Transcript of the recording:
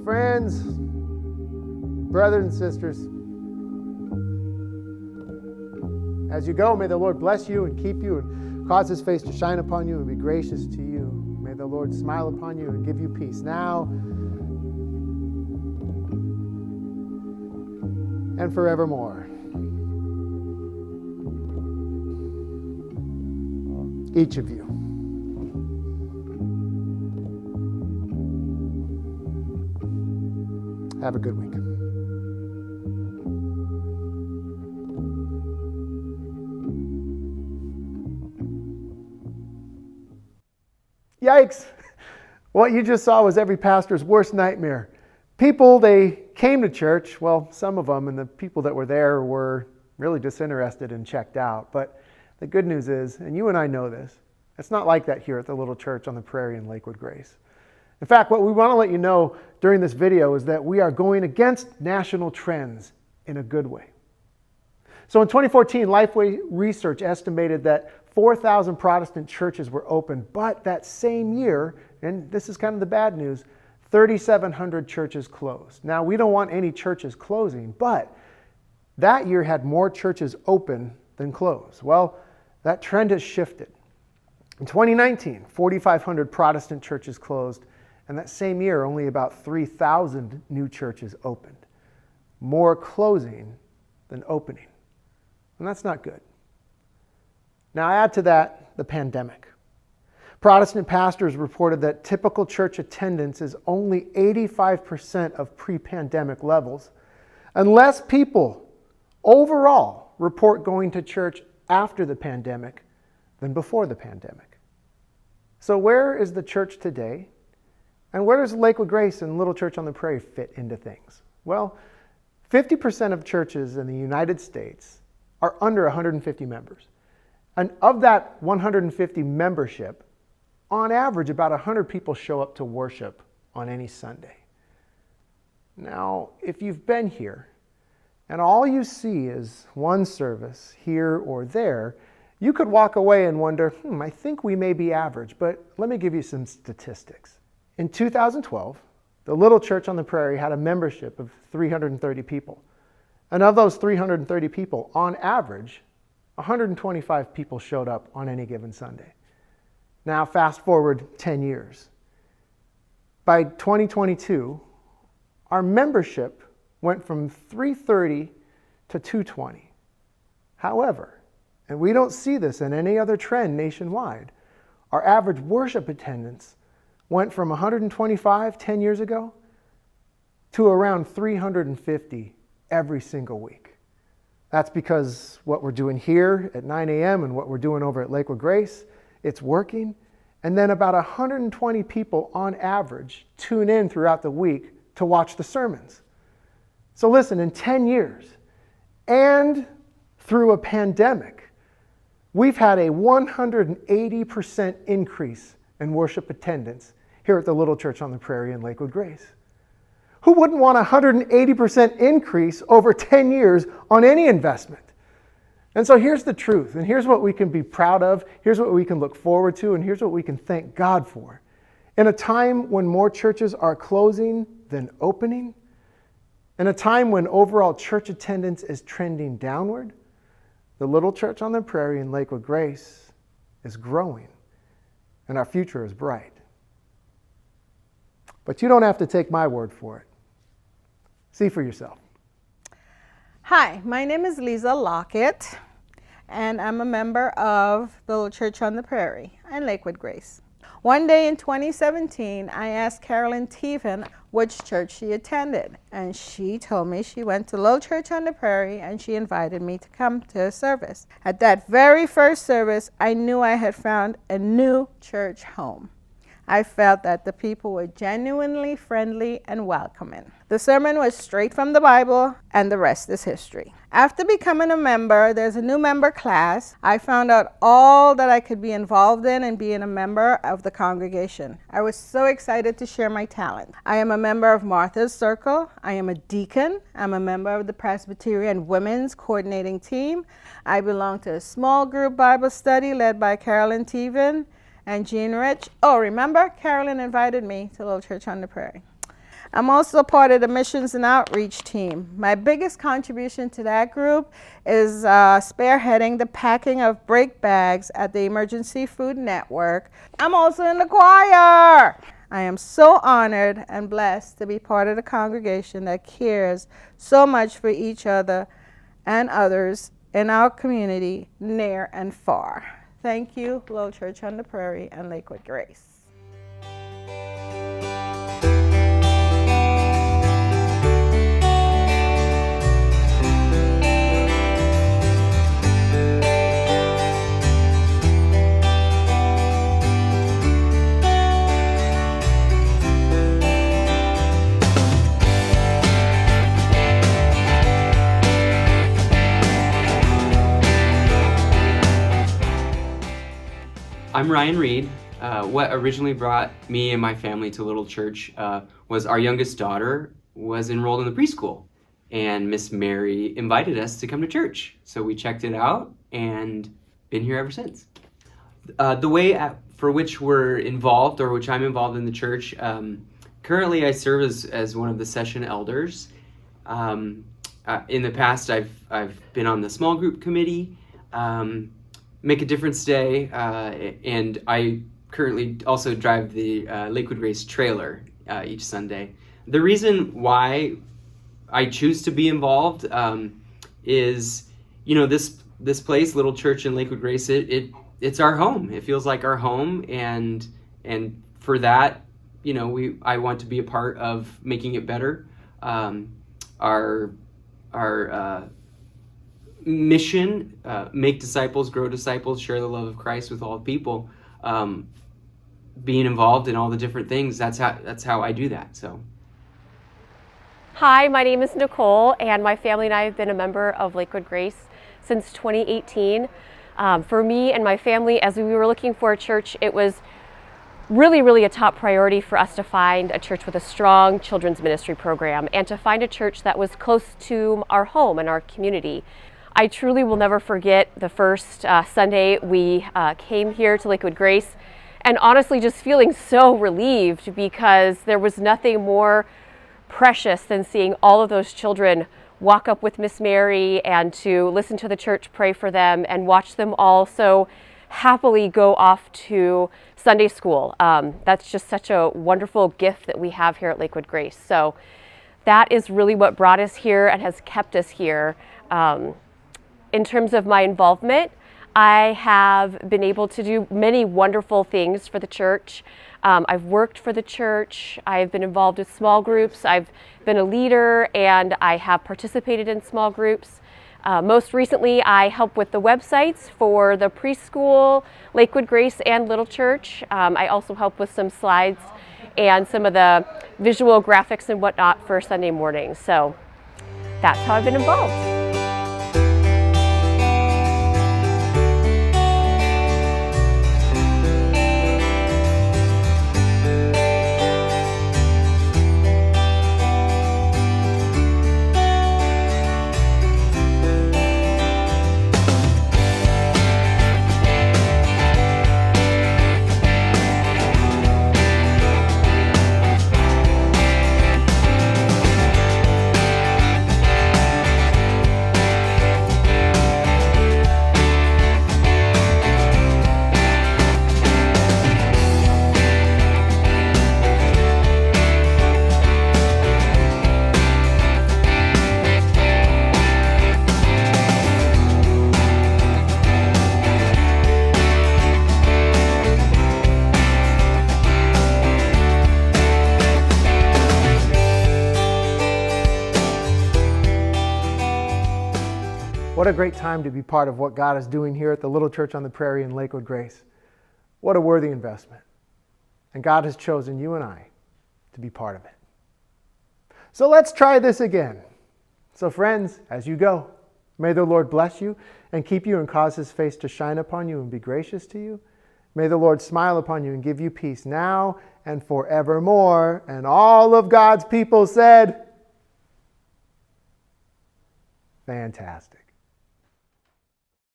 friends, brothers and sisters, as you go, may the Lord bless you and keep you and cause his face to shine upon you and be gracious to you. May the Lord smile upon you and give you peace now and forevermore. Each of you. Have a good week. Yikes! What you just saw was every pastor's worst nightmare. People, they came to church, well, some of them, and the people that were there were really disinterested and checked out. But the good news is, and you and I know this, it's not like that here at the little church on the Prairie and LakewoodGrace. In fact, what we want to let you know during this video is that we are going against national trends in a good way. So in 2014, Lifeway Research estimated that 4,000 Protestant churches were open, but that same year, and this is kind of the bad news, 3,700 churches closed. Now, we don't want any churches closing, but that year had more churches open than closed. Well, that trend has shifted. In 2019, 4,500 Protestant churches closed, and that same year, only about 3,000 new churches opened. More closing than opening. And that's not good. Now, add to that the pandemic. Protestant pastors reported that typical church attendance is only 85% of pre-pandemic levels, and less people overall report going to church after the pandemic than before the pandemic. So where is the church today? And where does LakewoodGrace and Little Church on the Prairie fit into things? Well, 50% of churches in the United States are under 150 members. And of that 150 membership, on average, about 100 people show up to worship on any Sunday. Now, if you've been here and all you see is one service here or there, you could walk away and wonder, I think we may be average, but let me give you some statistics. In 2012, the Little Church on the Prairie had a membership of 330 people. And of those 330 people, on average, 125 people showed up on any given Sunday. Now, fast forward 10 years. By 2022, our membership went from 330 to 220. However, and we don't see this in any other trend nationwide, our average worship attendance went from 125 10 years ago to around 350 every single week. That's because what we're doing here at 9 a.m. and what we're doing over at LakewoodGrace, it's working. And then about 120 people on average tune in throughout the week to watch the sermons. So listen, in 10 years and through a pandemic, we've had a 180% increase in worship attendance here at the Little Church on the Prairie and LakewoodGrace. Who wouldn't want a 180% increase over 10 years on any investment? And so here's the truth, and here's what we can be proud of, here's what we can look forward to, and here's what we can thank God for. In a time when more churches are closing than opening, in a time when overall church attendance is trending downward, the Little Church on the Prairie and LakewoodGrace is growing, and our future is bright. But you don't have to take my word for it. See for yourself. Hi, my name is Lisa Lockett, and I'm a member of the Little Church on the Prairie and LakewoodGrace. One day in 2017, I asked Carolyn Teven which church she attended, and she told me she went to Little Church on the Prairie, and she invited me to come to a service. At that very first service, I knew I had found a new church home. I felt that the people were genuinely friendly and welcoming. The sermon was straight from the Bible, and the rest is history. After becoming a member, there's a new member class. I found out all that I could be involved in and being a member of the congregation. I was so excited to share my talent. I am a member of Martha's Circle. I am a deacon. I'm a member of the Presbyterian Women's Coordinating Team. I belong to a small group Bible study led by Carolyn Teven and Jean Rich. Oh, remember, Carolyn invited me to Little Church on the Prairie. I'm also part of the missions and outreach team. My biggest contribution to that group is spearheading the packing of break bags at the Emergency Food Network. I'm also in the choir. I am so honored and blessed to be part of the congregation that cares so much for each other and others in our community, near and far. Thank you, Little Church on the Prairie and Lakewood Grace. I'm Ryan Reed. What originally brought me and my family to Little Church was our youngest daughter was enrolled in the preschool, and Miss Mary invited us to come to church. So we checked it out and been here ever since. The way for which we're involved, or which I'm involved in the church, currently I serve as one of the session elders. In the past, I've been on the small group committee. Make a Difference Day, and I currently also drive the LakewoodGrace trailer each Sunday. The reason why I choose to be involved is, this place, Little Church in LakewoodGrace, it's our home. It feels like our home, and for that, I want to be a part of making it better. Our mission, make disciples, grow disciples, share the love of Christ with all people. Being involved in all the different things, that's how I do that. So, hi, my name is Nicole, and my family and I have been a member of Lakewood Grace since 2018. For me and my family, as we were looking for a church, it was really a top priority for us to find a church with a strong children's ministry program and to find a church that was close to our home and our community. I truly will never forget the first Sunday we came here to Lakewood Grace, and honestly just feeling so relieved, because there was nothing more precious than seeing all of those children walk up with Miss Mary and to listen to the church pray for them and watch them all so happily go off to Sunday school. That's just such a wonderful gift that we have here at Lakewood Grace. So that is really what brought us here and has kept us here. In terms of my involvement, I have been able to do many wonderful things for the church. I've worked for the church, I've been involved with small groups, I've been a leader, and I have participated in small groups. Most recently, I help with the websites for the preschool, Lakewood Grace, and Little Church. I also help with some slides and some of the visual graphics and whatnot for Sunday mornings. So that's how I've been involved. What a great time to be part of what God is doing here at the Little Church on the Prairie in Lakewood Grace. What a worthy investment. And God has chosen you and I to be part of it. So let's try this again. So friends, as you go, may the Lord bless you and keep you and cause his face to shine upon you and be gracious to you. May the Lord smile upon you and give you peace now and forevermore. And all of God's people said, fantastic.